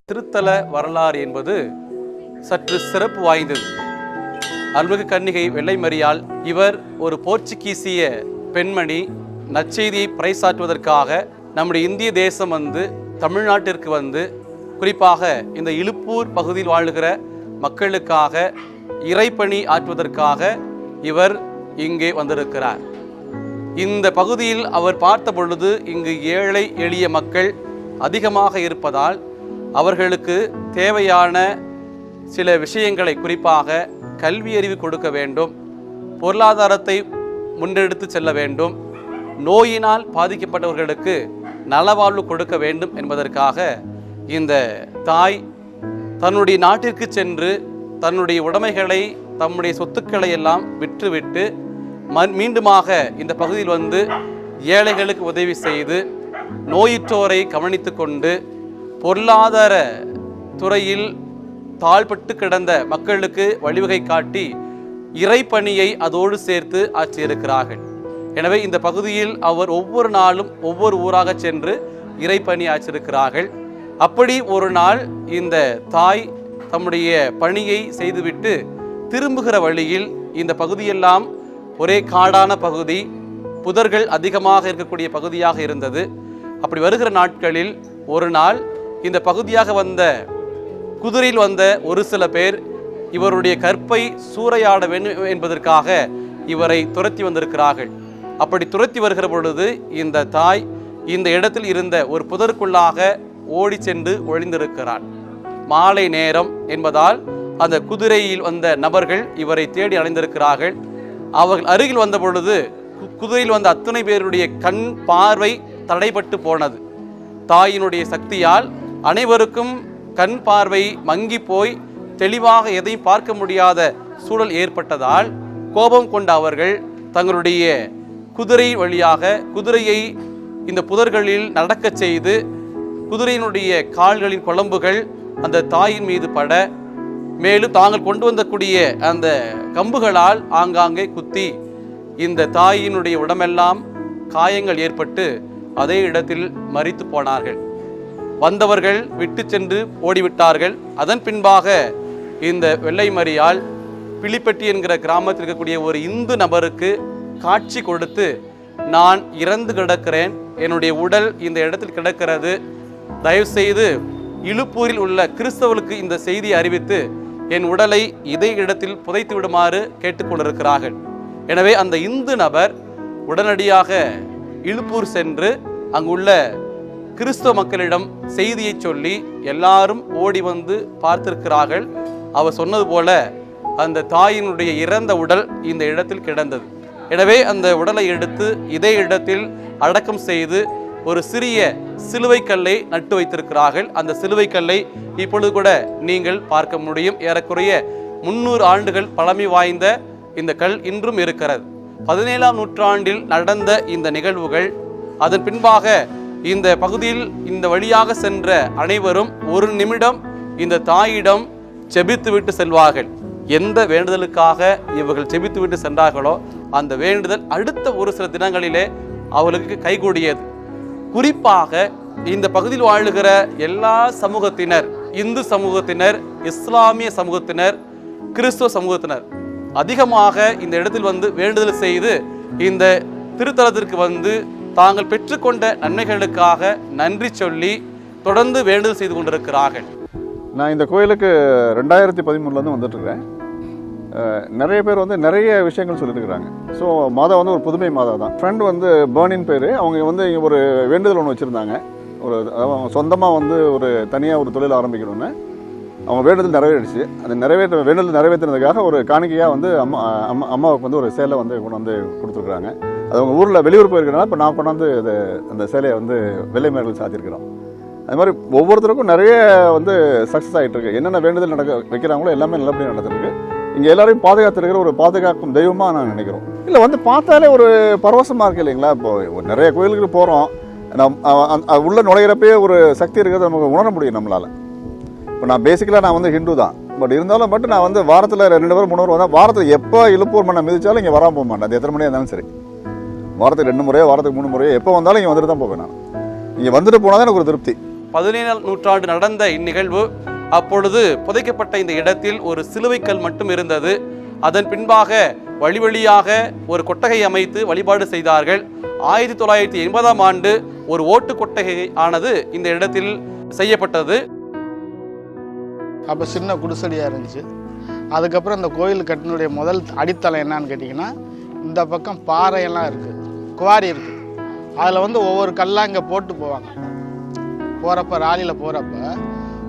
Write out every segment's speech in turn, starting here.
திருத்தல வரலாறு என்பது சற்று சிறப்பு வாய்ந்தது. அருள்மிகு கன்னிகை வெள்ளைமரியாள் இவர் ஒரு போர்ச்சுகீசிய பெண்மணி. நற்செய்தியை பறைசாற்றுவதற்காக நம்முடைய இந்திய தேசம் தமிழ்நாட்டிற்கு குறிப்பாக இந்த இலுப்பூர் பகுதியில் வாழுகிற மக்களுக்காக இறைப்பணி ஆற்றுவதற்காக இவர் இங்கே வந்திருக்கிறார். இந்த பகுதியில் அவர் பார்த்த பொழுது இங்கு ஏழை எளிய மக்கள் அதிகமாக இருப்பதால் அவர்களுக்கு தேவையான சில விஷயங்களை, குறிப்பாக கல்வி அறிவு கொடுக்க வேண்டும், பொருளாதாரத்தை முன்னெடுத்து செல்ல வேண்டும், நோயினால் பாதிக்கப்பட்டவர்களுக்கு நலவாழ்வு கொடுக்க வேண்டும் என்பதற்காக இந்த தாய் தன்னுடைய நாட்டிற்கு சென்று தன்னுடைய உடைமைகளை, தம்முடைய சொத்துக்களை எல்லாம் விற்றுவிட்டு மீண்டுமாக இந்த பகுதியில் ஏழைகளுக்கு உதவி செய்து, நோயுற்றோரை கவனித்து கொண்டு, பொருளாதார துறையில் தாழ்பட்டு கிடந்த மக்களுக்கு வழிவகை காட்டி இறைப்பணியை அதோடு சேர்த்து ஆற்றியிருக்கிறார்கள். எனவே இந்த பகுதியில் அவர் ஒவ்வொரு நாளும் ஒவ்வொரு ஊராக சென்று இறைப்பணி ஆற்றியிருக்கிறார்கள். அப்படி ஒரு நாள் இந்த தாய் தம்முடைய பணியை செய்துவிட்டு திரும்புகிற வழியில் இந்த பகுதியெல்லாம் ஒரே காடான பகுதி, புதர்கள் அதிகமாக இருக்கக்கூடிய பகுதியாக இருந்தது. அப்படி வருகிற நாட்களில் ஒரு நாள் இந்த பகுதியாக குதிரையில் ஒரு சில பேர் இவருடைய கற்பை சூறையாட வேண்டும் என்பதற்காக இவரை துரத்தி வந்திருக்கிறார்கள். அப்படி துரத்தி வருகிற பொழுது இந்த தாய் இந்த இடத்தில் இருந்த ஒரு புதருக்குள்ளாக ஓடி சென்று ஒளிந்திருக்கிறார். மாலை நேரம் என்பதால் அந்த குதிரையில் நபர்கள் இவரை தேடி அடைந்திருக்கிறார்கள். அவர்கள் அருகில் வந்த பொழுது குதிரையில் அத்தனை பேருடைய கண் பார்வை தடைபட்டு போனது. தாயினுடைய சக்தியால் அனைவருக்கும் கண் பார்வை மங்கி போய் தெளிவாக எதையும் பார்க்க முடியாத சூழல் ஏற்பட்டதால் கோபம் கொண்ட அவர்கள் தங்களுடைய குதிரை வழியாக குதிரையை இந்த புதர்களில் நடக்க செய்து குதிரையினுடைய கால்களின் குழம்புகள் அந்த தாயின் மீது பட, மேலும் தாங்கள் கொண்டு வந்தக்கூடிய அந்த கம்புகளால் ஆங்காங்கே குத்தி இந்த தாயினுடைய உடம்பெல்லாம் காயங்கள் ஏற்பட்டு அதே இடத்தில் மரித்து போனார்கள். வந்தவர்கள் விட்டு சென்று ஓடிவிட்டார்கள். அதன் பின்பாக இந்த வெள்ளைமரியாள் பிலிப்பட்டி என்கிற கிராமத்தில் இருக்கக்கூடிய ஒரு இந்து நபருக்கு காட்சி கொடுத்து, நான் இறந்து கிடக்கிறேன், என்னுடைய உடல் இந்த இடத்தில் கிடக்கிறது, தயவுசெய்து இலுப்பூரில் உள்ள கிறிஸ்தவர்களுக்கு இந்த செய்தியை அறிவித்து என் உடலை இதே இடத்தில் புதைத்து விடுமாறு கேட்டுக்கொண்டிருக்கிறார்கள். எனவே அந்த இந்து நபர் உடனடியாக இலுப்பூர் சென்று அங்குள்ள கிறிஸ்தவ மக்களிடம் செய்தியை சொல்லி எல்லாரும் ஓடி பார்த்திருக்கிறார்கள். அவர் சொன்னது போல அந்த தாயினுடைய இறந்த உடல் இந்த இடத்தில் கிடந்தது. எனவே அந்த உடலை எடுத்து இதே இடத்தில் அடக்கம் செய்து ஒரு சிறிய சிலுவை கல்லை நட்டு வைத்திருக்கிறார்கள். அந்த சிலுவை கல்லை இப்பொழுது கூட நீங்கள் பார்க்க முடியும். ஏறக்குறைய 300 ஆண்டுகள் பழமை வாய்ந்த இந்த கல் இன்றும் இருக்கிறது. 17ஆம் நூற்றாண்டில் நடந்த இந்த நிகழ்வுகள், அதன் பின்பாக இந்த பகுதியில் இந்த வழியாக சென்ற அனைவரும் ஒரு நிமிடம் இந்த தாயிடம் செபித்து விட்டு செல்வார்கள். எந்த வேண்டுதலுக்காக இவர்கள் செபித்து விட்டு சென்றார்களோ அந்த வேண்டுதல் அடுத்த ஒரு சில தினங்களிலே அவர்களுக்கு கைகூடியது. குறிப்பாக இந்த பகுதியில் வாழுகிற எல்லா சமூகத்தினர், இந்து சமூகத்தினர், இஸ்லாமிய சமூகத்தினர், கிறிஸ்துவ சமூகத்தினர் அதிகமாக இந்த இடத்தில் வேண்டுதல் செய்து இந்த திருத்தலத்திற்கு தாங்கள் பெற்றுக்கொண்ட நன்மைகளுக்காக நன்றி சொல்லி தொடர்ந்து வேண்டுதல் செய்து கொண்டிருக்கிறார்கள். நான் இந்த கோயிலுக்கு 2013 வந்துட்டுருக்கேன். நிறைய பேர் நிறைய விஷயங்கள் சொல்லியிருக்கிறாங்க. ஸோ மாதம் ஒரு புதுமை மாதம் தான். ஃப்ரெண்டு பேர்னின் பேர், அவங்க ஒரு வேண்டுதல் ஒன்று வச்சுருந்தாங்க. ஒரு சொந்தமாக ஒரு தனியாக ஒரு தொழில் ஆரம்பிக்கணும்னு அவங்க வேண்டுதல் நிறைவேறிடுச்சு. அந்த வேண்டுதல் நிறைவேற்றினதுக்காக ஒரு காணிக்கையாக அம்மாவுக்கு ஒரு சேலை கொண்டு கொடுத்துருக்குறாங்க. அது அவங்க ஊரில் வெளியூர் போயிருக்கிறனால இப்போ நான் கொண்டாந்து அந்த சேலையை வெள்ளை மேடல் சாத்தியிருக்கிறோம். அது மாதிரி ஒவ்வொருத்தருக்கும் நிறைய சக்ஸஸ் ஆகிட்டு இருக்கு. என்னென்ன வேண்டுதல் வைக்கிறாங்களோ எல்லாமே நல்லபடியாக நடந்துருக்கு. இங்கே எல்லாரையும் பாதுகாத்துருக்கிற ஒரு பாதுகாக்கும் தெய்வமாக நான் நினைக்கிறோம். இல்லை பார்த்தாலே ஒரு பரவசமாக இருக்குது இல்லைங்களா? இப்போ நிறைய கோயிலுக்கு போகிறோம், உள்ள நுழையிறப்பே ஒரு சக்தி இருக்கிறத நமக்கு உணர முடியும் நம்மளால். இப்போ நான் பேசிக்கலாக நான் ஹிந்து தான். பட் இருந்தாலும் நான் வாரத்தில் 2 பேர் 3 பேர் வாரத்தில் எப்போ இலுப்பூர் மண்ணை மிதித்தாலும் இங்கே வராமல் போக மாட்டேன். அது எத்தனை மணியாக இருந்தாலும் சரி. வாரத்துக்கு 2 முறையோ வாரத்துக்கு 3 முறையோ எப்போ வந்தாலும் இங்கே வந்துட்டு தான் போவேன். நான் இங்கே வந்துட்டு போனால் தான் எனக்கு ஒரு திருப்தி. 17ஆம் நூற்றாண்டு நடந்த இந்நிகழ்வு. அப்பொழுது புதைக்கப்பட்ட இந்த இடத்தில் ஒரு சிலுவைக்கல் மட்டும் இருந்தது. அதன் பின்பாக வழி வழியாக ஒரு கொட்டகை அமைத்து வழிபாடு செய்தார்கள். 1980ஆம் ஆண்டு ஒரு ஓட்டு கொட்டகை ஆனது இந்த இடத்தில் செய்யப்பட்டது. அப்போ சின்ன குடிசடியாக இருந்துச்சு. அதுக்கப்புறம் இந்த கோயில் கட்டினுடைய முதல் அடித்தளம் என்னன்னு கேட்டிங்கன்னா, இந்த பக்கம் பாறையெல்லாம் இருக்குது, குவாரி இருக்குது. அதில் வந்து ஒவ்வொரு கல்லாக இங்கே போட்டு போவாங்க. போகிறப்ப ராலியில் போகிறப்ப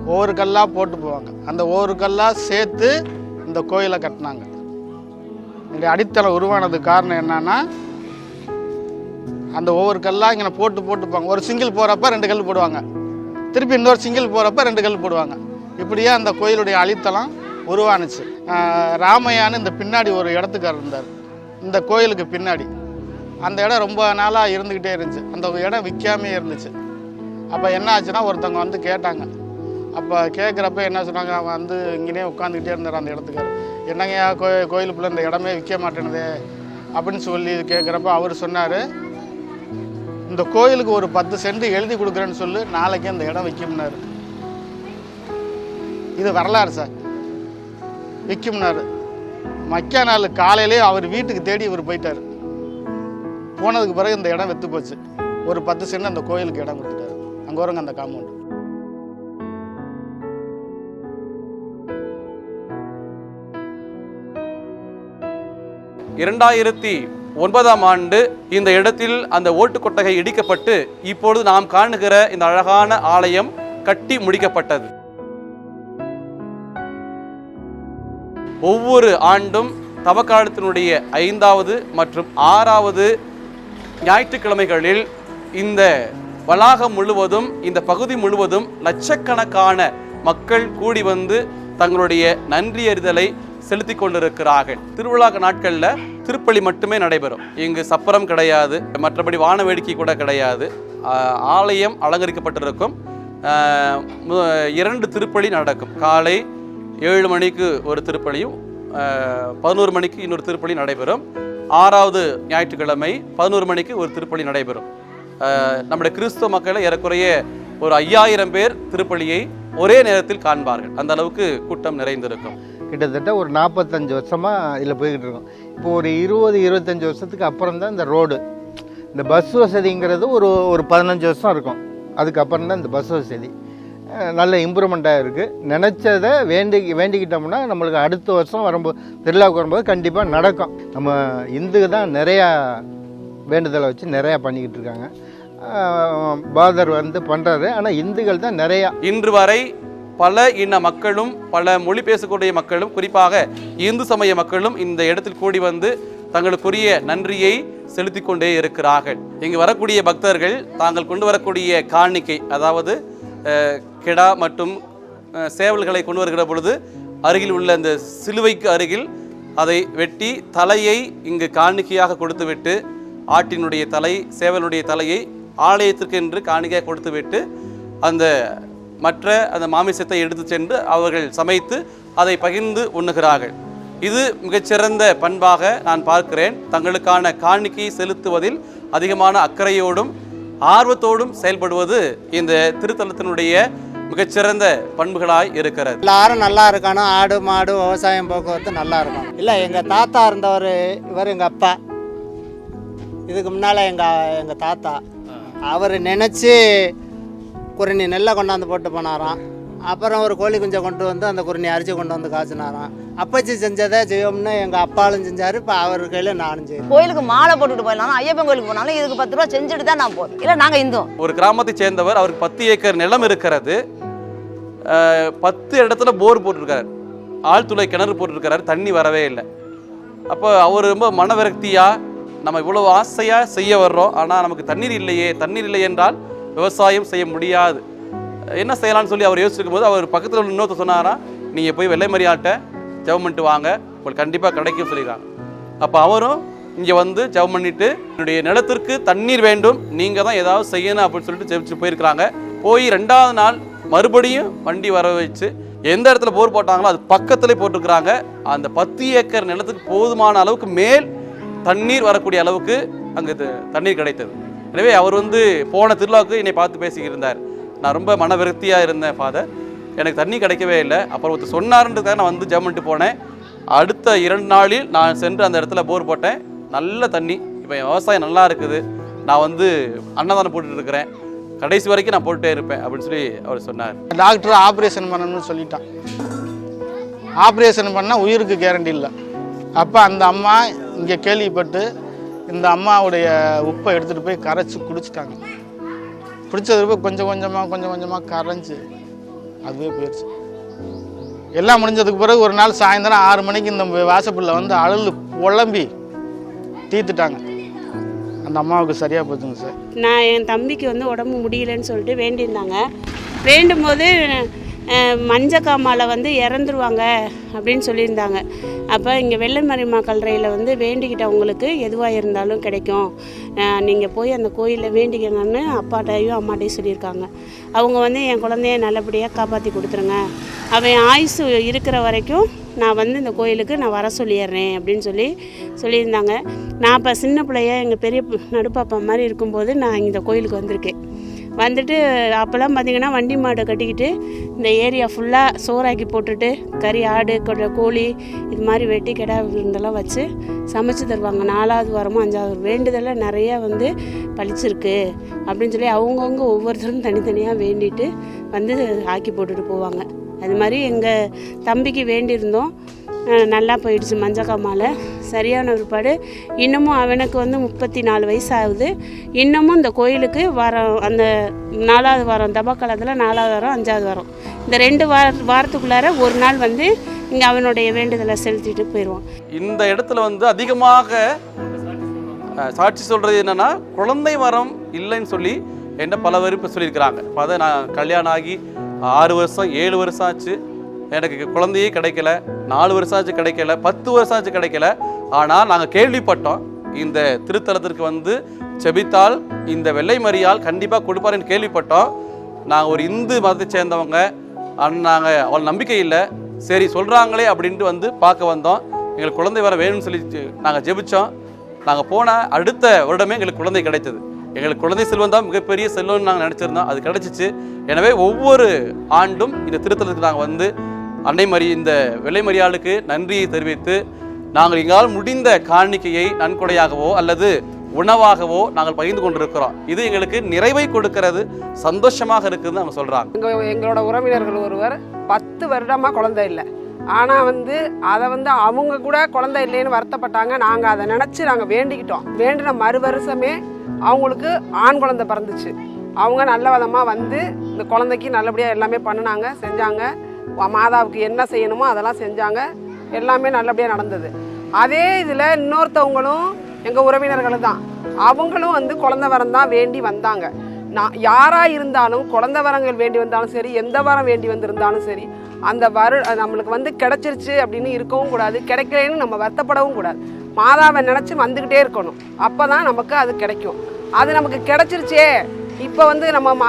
ஒவ்வொரு கல்லாக போட்டு போவாங்க. அந்த ஒவ்வொரு கல்லாக சேர்த்து இந்த கோயிலை கட்டினாங்க. இந்த அடித்தளம் உருவானதுக்கு காரணம் என்னன்னா, அந்த ஒவ்வொரு கல்லாக இங்கே போட்டு போட்டுப்பாங்க. ஒரு சிங்கிள் போகிறப்ப 2 கல் போடுவாங்க, திருப்பி இன்னொரு சிங்கிள் போகிறப்ப 2 கல் போடுவாங்க. இப்படியே அந்த கோயிலுடைய அடித்தளம் உருவானுச்சு. ராமையான்னு இந்த பின்னாடி ஒரு இடத்துக்காரர் இருந்தார், இந்த கோயிலுக்கு பின்னாடி. அந்த இடம் ரொம்ப நாளாக இருந்துக்கிட்டே இருந்துச்சு. அந்த இடம் விற்காமே இருந்துச்சு. அப்போ என்ன ஆச்சுன்னா, ஒருத்தவங்க வந்து கேட்டாங்க. அப்போ கேட்குறப்ப என்ன சொன்னாங்க, அவன் வந்து இங்கேயே உட்காந்துக்கிட்டே இருந்தார் அந்த இடத்துக்காரர். என்னங்கய்யா கோயிலுக்குள்ளே இந்த இடமே விற்க மாட்டேனுது அப்படின்னு சொல்லி கேட்குறப்ப அவர் சொன்னார், இந்த கோயிலுக்கு ஒரு 10 சென்ட் எழுதி கொடுக்குறேன்னு சொல்லி நாளைக்கு அந்த இடம் விற்கும்னாரு. இது வரலாறு சார். விற்கும்னாரு. மக்கா நாள் காலையிலே அவர் வீட்டுக்கு தேடி இவர் போயிட்டார். போனதுக்கு பிறகு இந்த இடம் விற்று போச்சு. ஒரு 10 சென்ட் அந்த கோயிலுக்கு இடம் கொடுத்துட்டாரு. அங்கே வருங்க அந்த காம்பவுண்டு. 2009ஆம் ஆண்டு இந்த இடத்தில் அந்த ஓட்டு கொட்டகை இடிக்கப்பட்டு இப்பொழுது நாம் காணுகிற இந்த அழகான ஆலயம் கட்டி முடிக்கப்பட்டது. ஒவ்வொரு ஆண்டும் தவக்காலத்தினுடைய 5வது மற்றும் 6வது ஞாயிற்றுக்கிழமைகளில் இந்த வளாகம் முழுவதும், இந்த பகுதி முழுவதும் லட்சக்கணக்கான மக்கள் கூடி வந்து தங்களுடைய நன்றியறிதலை செலுத்தி கொண்டிருக்கிறார்கள். திருவிழா நாட்களில் திருப்பலி மட்டுமே நடைபெறும். இங்கு சப்பரம் கிடையாது, மற்றபடி வான வேடிக்கை கூட கிடையாது. ஆலயம் அலங்கரிக்கப்பட்டிருக்கும். 2 திருப்பலி நடக்கும். காலை 7 மணிக்கு ஒரு திருப்பலியும் 11 மணிக்கு இன்னொரு திருப்பலி நடைபெறும். 6வது ஞாயிற்றுக்கிழமை 11 மணிக்கு ஒரு திருப்பலி நடைபெறும். நம்முடைய கிறிஸ்துவ மக்களை ஏறக்குறைய ஒரு 5000 பேர் திருப்பலியை ஒரே நேரத்தில் காண்பார்கள். அந்த அளவுக்கு கூட்டம் நிறைந்திருக்கும். கிட்டத்தட்ட ஒரு 45 வருஷமாக இதில் போய்கிட்டு இருக்கோம். இப்போ ஒரு 20-25 வருஷத்துக்கு அப்புறம் தான் இந்த ரோடு, இந்த பஸ் வசதிங்கிறது ஒரு 15 வருஷம் இருக்கும். அதுக்கப்புறம் தான் இந்த பஸ் வசதி நல்ல இம்ப்ரூவ்மெண்ட்டாக இருக்குது. நினச்சதை வேண்டிக்கிட்டோம்னா நம்மளுக்கு அடுத்த வருஷம் வரும்போது, திருவிழாவுக்கு வரும்போது கண்டிப்பாக நடக்கும். நம்ம இந்துக்கு தான் நிறையா வேண்டுதலை வச்சு நிறையா பண்ணிக்கிட்டு இருக்காங்க. பாதர் வந்து பண்ணுறாரு, ஆனால் இந்துக்கள் தான் நிறையா. இன்று வரை பல இன மக்களும் பல மொழி பேசக்கூடிய மக்களும் குறிப்பாக இந்து சமய மக்களும் இந்த இடத்தில் கூடி வந்து தங்களுக்குரிய நன்றியை செலுத்தி கொண்டே இருக்கிறார்கள். இங்கு வரக்கூடிய பக்தர்கள் தாங்கள் கொண்டு வரக்கூடிய காணிக்கை, அதாவது கெடா மற்றும் சேவல்களை கொண்டு வருகிற பொழுது அருகில் உள்ள அந்த சிலுவைக்கு அருகில் அதை வெட்டி தலையை இங்கு காணிக்கையாக கொடுத்துவிட்டு, ஆட்டினுடைய தலை சேவலுடைய தலையை ஆலயத்திற்கு என்று காணிக்கையாக கொடுத்துவிட்டு அந்த மாமிசத்தை எடுத்து சென்று அவர்கள் சமைத்து அதை பகிர்ந்து உண்ணுகிறார்கள். இது மிகச்சிறந்த பண்பாக நான் பார்க்கிறேன். தங்களுக்கான காணிக்கை செலுத்துவதில் அதிகமான அக்கறையோடும் ஆர்வத்தோடும் செயல்படுவது இந்த திருத்தலத்தினுடைய மிகச்சிறந்த பண்புகளாய் இருக்கிறது. எல்லாரும் நல்லா இருக்கணும். ஆடு மாடு விவசாயம் போக்குவரத்து நல்லா இருக்கும். இல்லை, எங்கள் தாத்தா இருந்தவர், இவர் எங்கள் அப்பா, இதுக்கு முன்னால் எங்கள் தாத்தா அவர் நினச்சி குருணி நெல்லை கொண்டாந்து போட்டு போனாராம். அப்புறம் ஒரு கோழி குஞ்சை கொண்டு வந்து அந்த குருணி அரிசி கொண்டு வந்து காய்ச்சினாராம். அப்பச்சி செஞ்சதை செய்யோம்னு எங்கள் அப்பாலும் செஞ்சார். இப்போ அவர் கையில் நானும் செய்யும். கோயிலுக்கு மாலை போட்டுட்டு போயிடலாம், ஐயப்பன் கோயிலுக்கு போனாலும் இதுக்கு 10 ரூபா செஞ்சுட்டு தான் நான் போகிறேன். இல்லை, நாங்கள் இந்து. ஒரு கிராமத்தை சேர்ந்தவர், அவருக்கு 10 ஏக்கர் நிலம் இருக்கிறது. 10 இடத்துல போர் போட்டிருக்காரு, ஆழ்துளை கிணறு போட்டிருக்கிறாரு, தண்ணி வரவே இல்லை. அப்போ அவர் ரொம்ப மனவிரக்தியாக, நம்ம இவ்வளோ ஆசையாக செய்ய வர்றோம், ஆனால் நமக்கு தண்ணீர் இல்லையே, தண்ணீர் இல்லை என்றால் விவசாயம் செய்ய முடியாது, என்ன செய்யலாம்னு சொல்லி அவர் யோசிச்சிருக்கும் போது அவர் பக்கத்தில் உள்ள இன்னொருத்தர் சொன்னாரா, நீங்கள் போய் வெள்ளை மரியாட்ட ஜெபம் பண்ணிட்டு வாங்க, உங்களுக்கு கண்டிப்பாக கிடைக்கும் சொல்லிடுறாங்க. அப்போ அவரும் இங்கே வந்து ஜெபம் பண்ணிட்டு, என்னுடைய நிலத்திற்கு தண்ணீர் வேண்டும், நீங்கள் தான் ஏதாவது செய்யணும் அப்படின்னு சொல்லிட்டு ஜெபிச்சு போயிருக்கிறாங்க. போய் 2வது நாள் மறுபடியும் வண்டி வர வச்சு எந்த இடத்துல போர் போட்டாங்களோ அது பக்கத்துலேயே போட்டிருக்கிறாங்க. அந்த 10 ஏக்கர் நிலத்துக்கு போதுமான அளவுக்கு மேல் தண்ணீர் வரக்கூடிய அளவுக்கு அங்கு தண்ணீர் கிடைத்தது. எனவே அவர் வந்து போன திருவிழாவுக்கு என்னை பார்த்து பேசிக்கிருந்தார். நான் ரொம்ப மனவிருத்தியாக இருந்தேன் ஃபாதர், எனக்கு தண்ணி கிடைக்கவே இல்லை. அப்புறம் ஒருத்தர் சொன்னார்ன்றதுக்காக நான் வந்து ஜம்மிட்டு போனேன். அடுத்த 2 நாளில் நான் சென்று அந்த இடத்துல போர் போட்டேன், நல்ல தண்ணி. இப்போ என் விவசாயம் நல்லா இருக்குது, நான் வந்து அன்னதானம் போட்டுட்டு இருக்கிறேன், கடைசி வரைக்கும் நான் போட்டுட்டே இருப்பேன் அப்படின்னு சொல்லி அவர் சொன்னார். டாக்டர் ஆப்ரேஷன் பண்ணணும்னு சொல்லிட்டான். ஆப்ரேஷன் பண்ணால் உயிருக்கு கேரண்டி இல்லை. அப்போ அந்த அம்மா இங்கே கேள்விப்பட்டு இந்த அம்மாவுடைய உப்பை எடுத்துகிட்டு போய் கரைச்சி குடிச்சிட்டாங்க. குடித்தது போய் கொஞ்சம் கொஞ்சமாக கரைஞ்சி அதுவே போயிடுச்சு. எல்லாம் முடிஞ்சதுக்கு பிறகு ஒரு நாள் சாயந்தரம் 6 மணிக்கு இந்த வாசப்படில் வந்து அழல் குழம்பி தீர்த்துட்டாங்க. அந்த அம்மாவுக்கு சரியாக போச்சுங்க சார். நான் என் தம்பிக்கு வந்து உடம்பு முடியலன்னு சொல்லிட்டு வேண்டியிருந்தாங்க. வேண்டும் போது மஞ்சக்காமால வந்து இறந்துருவாங்க அப்படின்னு சொல்லியிருந்தாங்க. அப்போ இங்கே வெள்ளைமரிமா கல்லறையில் வந்து வேண்டிக்கிட்டவங்களுக்கு எதுவாக இருந்தாலும் கிடைக்கும், நீங்கள் போய் அந்த கோயிலில் வேண்டிக்கணும்னு அப்பாட்டையும் அம்மாட்டையும் சொல்லியிருக்காங்க. அவங்க வந்து என் குழந்தைய நல்லபடியாக காப்பாற்றி கொடுத்துருங்க, அவன் ஆயுசு இருக்கிற வரைக்கும் நான் வந்து இந்த கோயிலுக்கு நான் வர சொல்லிடுறேன் அப்படின்னு சொல்லியிருந்தாங்க. நான் இப்போ சின்ன பிள்ளைய எங்கள் பெரிய நடுப்பாப்பா மாதிரி இருக்கும்போது நான் இந்த கோயிலுக்கு வந்திருக்கேன். வந்துட்டு அப்போல்லாம் பார்த்திங்கன்னா வண்டி மாடை கட்டிக்கிட்டு இந்த ஏரியா ஃபுல்லாக சோறாக்கி போட்டுட்டு கறி, ஆடு, கோழி இது மாதிரி வெட்டி கிடா விருந்தெல்லாம் வச்சு சமைச்சு தருவாங்க. 4வது வாரமும் 5வது வாரம் வேண்டுதலில் நிறையா வந்து பழிச்சிருக்கு அப்படின்னு சொல்லி அவங்கவுங்க ஒவ்வொருத்தரும் தனித்தனியாக வேண்டிட்டு வந்து ஆக்கி போட்டுட்டு போவாங்க. அது மாதிரி எங்கள் தம்பிக்கு வேண்டியிருந்தோம், நல்லா போயிடுச்சு மஞ்சக்காமாலை. சரியான ஒருபாடு இன்னமும் அவனுக்கு வந்து 34 வயசு ஆகுது. இன்னமும் இந்த கோயிலுக்கு அந்த 4வது வாரம் தபாக்காலத்தில் 4வது வாரம் 5வது வாரம் இந்த 2 வாரத்துக்குள்ளார ஒரு நாள் வந்து இங்கே அவனுடைய வேண்டுதலை செலுத்திட்டு போயிடுவான். இந்த இடத்துல வந்து அதிகமாக சாட்சி சொல்கிறது என்னென்னா, குழந்தை வரம் இல்லைன்னு சொல்லி என்கிட்ட பல பேர் இப்போ சொல்லியிருக்கிறாங்க. இப்போ அதை நான் கல்யாணம் ஆகி 6 வருஷம் 7 வருஷம் ஆச்சு, எனக்கு குழந்தையே கிடைக்கல, 4 வருஷம் ஆச்சு கிடைக்கல, 10 வருஷம் ஆச்சு கிடைக்கல. ஆனால் நாங்கள் கேள்விப்பட்டோம், இந்த திருத்தலத்திற்கு வந்து செபித்தால் இந்த வெள்ளை மரியாள் கண்டிப்பாக கொடுப்பாருன்னு கேள்விப்பட்டோம். நாங்கள் ஒரு இந்து மதத்தை சேர்ந்தவங்க, நாங்கள் அவள் நம்பிக்கை இல்லை, சரி சொல்கிறாங்களே அப்படின்ட்டு வந்து பார்க்க வந்தோம். எங்களுக்கு குழந்தை வர வேணும்னு சொல்லி நாங்கள் ஜெபித்தோம். நாங்கள் போன அடுத்த வருடமே எங்களுக்கு குழந்தை கிடைத்தது. எங்களுக்கு குழந்தை செல்வம் தான் மிகப்பெரிய செல்வம்னு நாங்கள் நினச்சிருந்தோம், அது கிடச்சிச்சு. எனவே ஒவ்வொரு ஆண்டும் இந்த திருத்தலத்துக்கு நாங்கள் வந்து இந்த வெள்ளை மரியாளுக்கு நன்றியை தெரிவித்து நாங்கள் எங்களால் முடிந்த காணிக்கையை நன்கொடையாகவோ அல்லது உணவாகவோ நாங்கள் பகிர்ந்து கொண்டிருக்கிறோம். இது எங்களுக்கு நிறைவை கொடுக்கிறது, சந்தோஷமாக இருக்குதுன்னு அவங்க சொல்கிறாங்க. எங்களோட உறவினர்கள் ஒருவர் 10 வருடமாக குழந்தை இல்லை, ஆனால் அதை அவங்க கூட குழந்தை இல்லைன்னு வருத்தப்பட்டாங்க. நாங்கள் அதை நினச்சி நாங்கள் வேண்டிக்கிட்டோம். வேண்டின மறு வருஷமே அவங்களுக்கு ஆண் குழந்தை பிறந்துச்சு. அவங்க நல்ல விதமாக வந்து இந்த குழந்தைக்கு நல்லபடியாக எல்லாமே பண்ணினாங்க, செஞ்சாங்க. மாதாவுக்கு என்ன செய்யணுமோ அதெல்லாம் செஞ்சாங்க, எல்லாமே நல்லபடியாக நடந்தது. அதே இதில் இன்னொருத்தவங்களும் எங்கள் உறவினர்கள் தான், அவங்களும் குழந்தை வரம் தான் வேண்டி வந்தாங்க. நான் யாராக இருந்தாலும் குழந்தை வரங்கள் வேண்டி வந்தாலும் சரி, எந்த வாரம் வேண்டி வந்திருந்தாலும் சரி, அந்த நம்மளுக்கு கிடைச்சிருச்சு அப்படின்னு இருக்கவும் கூடாது, கிடைக்கலன்னு நம்ம வருத்தப்படவும் கூடாது. மாதாவை நினச்சி வந்துக்கிட்டே இருக்கணும், அப்போ தான் நமக்கு அது கிடைக்கும். அது நமக்கு கிடைச்சிருச்சே, இப்போ நம்ம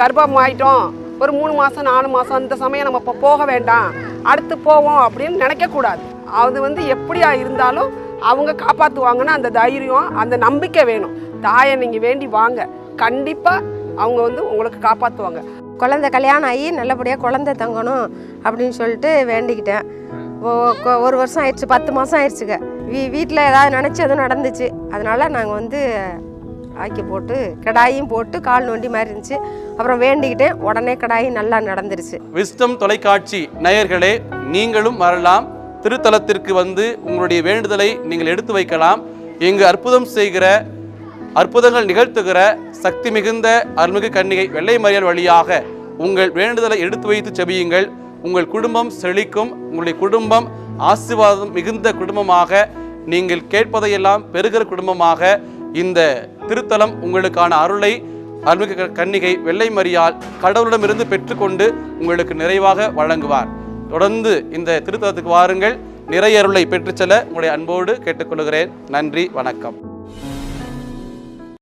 கர்ப்பம் ஆயிட்டோம், ஒரு 3 மாதம் 4 மாதம் இந்த சமயம் நம்ம இப்போ போக வேண்டாம், அடுத்து போவோம் அப்படின்னு நினைக்கக்கூடாது. அது எப்படியா இருந்தாலும் அவங்க காப்பாற்றுவாங்கன்னு அந்த தைரியம், அந்த நம்பிக்கை வேணும். தாயை நீங்கள் வேண்டி வாங்க, கண்டிப்பாக அவங்க உங்களுக்கு காப்பாற்றுவாங்க. குழந்தை கல்யாணம் ஆகி நல்லபடியாக குழந்தை தங்கணும் அப்படின்னு சொல்லிட்டு வேண்டிக்கிட்டேன். 1 வருஷம் ஆயிடுச்சு, 10 மாதம் ஆயிடுச்சுங்க. வீட்டில் ஏதாவது நினச்சி அதுவும் நடந்துச்சு. அதனால் நாங்கள் ஆக்கி போட்டு கடாயும் போட்டு கால் நோண்டி மாதிரி இருந்துச்சு. அப்புறம் வேண்டிக்கிட்டேன், உடனே கடாயும் நல்லா நடந்துருச்சு. விஸ்டம் தொலைக்காட்சி நேயர்களே, நீங்களும் வரலாம். திருத்தலத்திற்கு வந்து உங்களுடைய வேண்டுதலை நீங்கள் எடுத்து வைக்கலாம். இங்கு அற்புதம் செய்கிற, அற்புதங்கள் நிகழ்த்துகிற சக்தி மிகுந்த அருள்மிகு கன்னிகை வெள்ளை மரியாள் வழியாக உங்கள் வேண்டுதலை எடுத்து வைத்து செபியுங்கள். உங்கள் குடும்பம் செழிக்கும், உங்களுடைய குடும்பம் ஆசீர்வாதம் மிகுந்த குடும்பமாக, நீங்கள் கேட்பதையெல்லாம் பெறுகிற குடும்பமாக இந்த திருத்தலம் உங்களுக்கான அருளை அருள்மிகு கன்னிகை வெள்ளை மரியாள் கடவுளிடமிருந்து பெற்றுக்கொண்டு உங்களுக்கு நிறைவாக வழங்குவார். தொடர்ந்து இந்த திருத்தலத்துக்கு வாருங்கள், நிறைய அருளை பெற்றுச் செல்ல உங்களுடைய அன்போடு கேட்டுக்கொள்கிறேன். நன்றி, வணக்கம்.